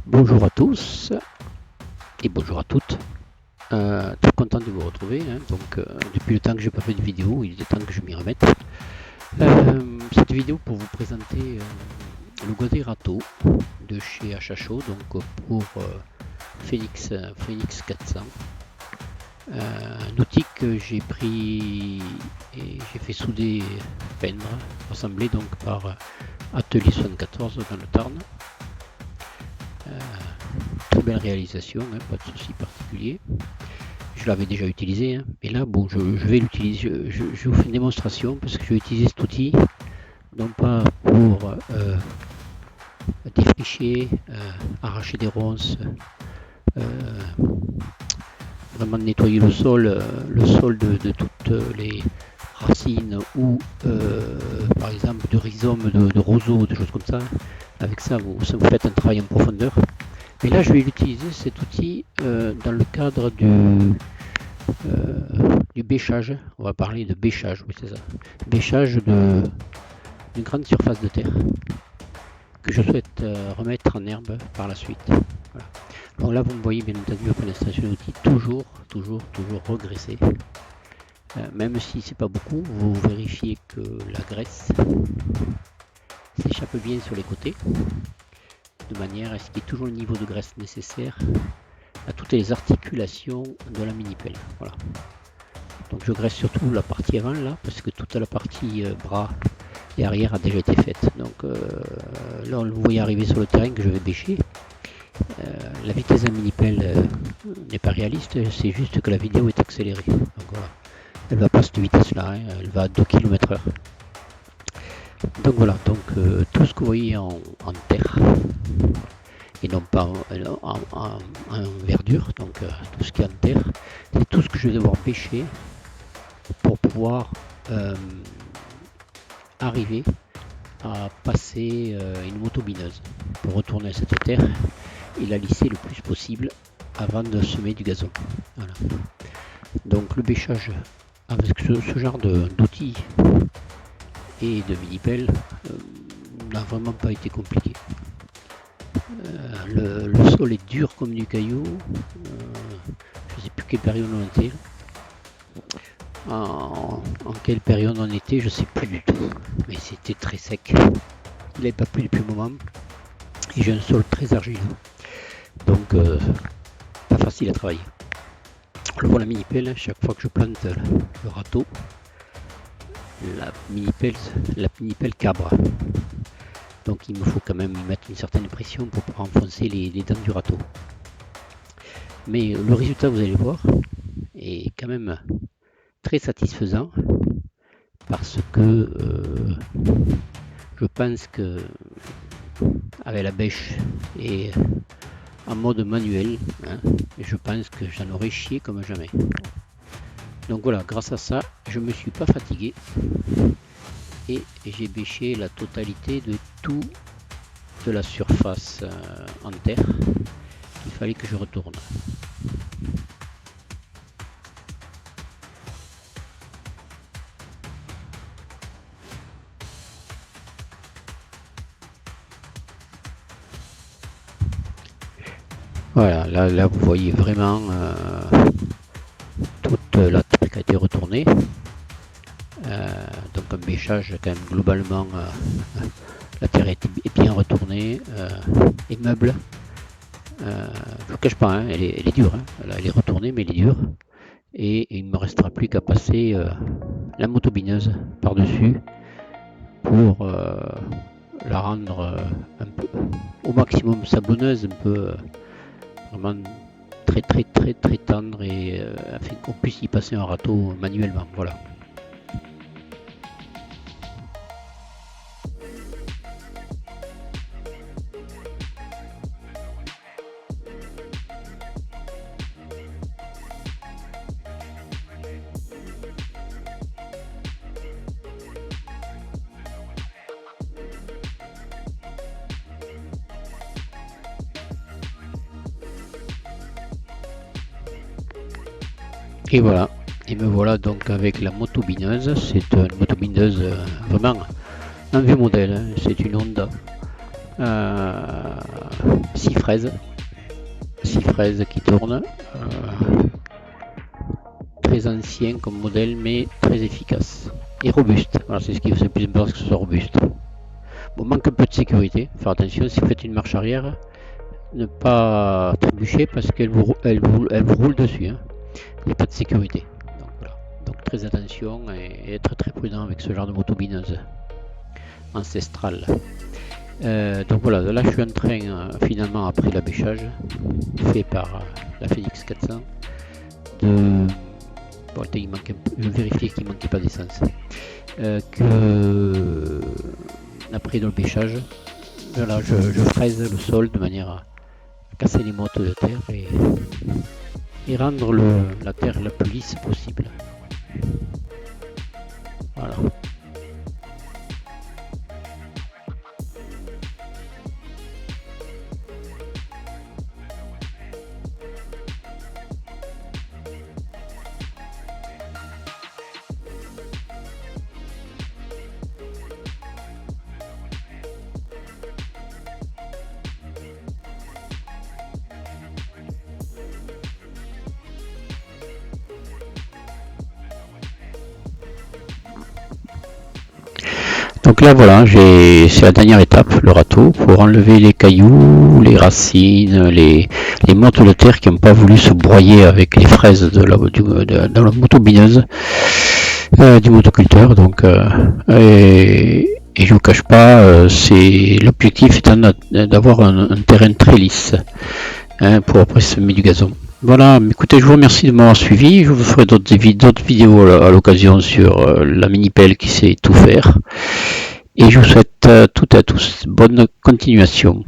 Bonjour à tous et bonjour à toutes. Très content de vous retrouver. Depuis le temps que j'ai pas fait de vidéo, il est temps que je m'y remette. Cette vidéo pour vous présenter le Godet Râteau de chez HHO, donc pour Phoenix 400. Un outil que j'ai pris et j'ai fait souder, peindre, assembler donc par Atelier 74 dans le Tarn. Très belle réalisation, hein, pas de souci particulier. Je l'avais déjà utilisé, hein, mais là bon, je vais l'utiliser. Je vous fais une démonstration parce que je vais utiliser cet outil non pas pour défricher, arracher des ronces, vraiment nettoyer le sol de toutes les racines ou par exemple de rhizomes, de roseaux, des choses comme ça. Avec ça, vous faites un travail en profondeur. Mais là, je vais utiliser cet outil dans le cadre du bêchage. On va parler de bêchage, oui c'est ça. Bêchage d'une grande surface de terre que je souhaite remettre en herbe par la suite. Voilà. Donc là, vous me voyez bien entendu après l'installation de l'outil toujours regresser. Même si c'est pas beaucoup, vous vérifiez que la graisse s'échappe bien sur les côtés, de manière à ce qu'il y ait toujours le niveau de graisse nécessaire à toutes les articulations de la mini-pelle. Voilà. Donc je graisse surtout la partie avant là, parce que toute la partie bras et arrière a déjà été faite. Donc là, vous voyez arriver sur le terrain que je vais bêcher. La vitesse de la mini-pelle n'est pas réaliste, c'est juste que la vidéo est accélérée. Donc voilà, elle va pas à cette vitesse-là, hein, elle va à 2 km/h. Donc voilà, donc tout ce que vous voyez en terre, et non pas en verdure, donc tout ce qui est en terre, c'est tout ce que je vais devoir bêcher pour pouvoir arriver à passer une motobineuse pour retourner cette terre et la lisser le plus possible avant de semer du gazon. Voilà. Donc le bêchage avec ce genre d'outils et de mini-pelle n'a vraiment pas été compliqué. Le sol est dur comme du caillou. Je ne sais plus quelle période on était. En quelle période on était, je ne sais plus du tout. Mais c'était très sec. Il n'avait pas plu depuis un moment. Et j'ai un sol très argileux. Donc, pas facile à travailler. Alors pour la mini-pelle, chaque fois que je plante le râteau, la mini-pelle cabre. Donc il me faut quand même mettre une certaine pression pour pouvoir enfoncer les dents du râteau. Mais le résultat, vous allez voir, est quand même très satisfaisant parce que je pense que avec la bêche et en mode manuel, hein, je pense que j'en aurais chié comme jamais. Donc voilà, grâce à ça, je me suis pas fatigué et j'ai bêché la totalité de tout de la surface en terre qu'il fallait que je retourne. Voilà, là vous voyez vraiment toute la terre qui a été retournée. Donc un bêchage quand même globalement, la terre est bien retournée et meuble. Je ne vous cache pas, hein, elle est dure, hein. Elle est retournée mais elle est dure. Et il ne me restera plus qu'à passer la motobineuse par-dessus pour la rendre un peu au maximum sablonneuse, un peu vraiment très tendre et afin qu'on puisse y passer un râteau manuellement. Voilà. Et voilà, et me voilà donc avec la motobineuse. C'est une motobineuse vraiment un vieux modèle, hein. C'est une Honda 6 fraises. 6 fraises qui tournent. Très ancien comme modèle, mais très efficace. Et robuste. Voilà, c'est ce qui fait le plus important, que ce soit robuste. Bon, manque un peu de sécurité. Faire attention, si vous faites une marche arrière, ne pas trébucher parce qu'elle vous roule dessus. Hein. Il n'y a pas de sécurité. Donc, voilà. Donc très attention et être très prudent avec ce genre de moto bineuse ancestrale. Donc voilà, là je suis en train, finalement après l'abêchage fait par la Phoenix 400, de... Bon, il manque un peu, je vérifiais qu'il ne manquait pas d'essence. Que après le bêchage, voilà, je fraise le sol de manière à casser les mottes de terre et rendre la terre la plus lisse possible. Voilà. Donc là voilà, c'est la dernière étape, le râteau, pour enlever les cailloux, les racines, les mottes de terre qui n'ont pas voulu se broyer avec les fraises de la moto bineuse du motoculteur. Donc, et je vous cache pas, l'objectif étant d'avoir un terrain très lisse pour après semer du gazon. Voilà, écoutez, je vous remercie de m'avoir suivi. Je vous ferai d'autres vidéos à l'occasion sur la mini-pelle qui sait tout faire. Et je vous souhaite toutes et à tous bonne continuation.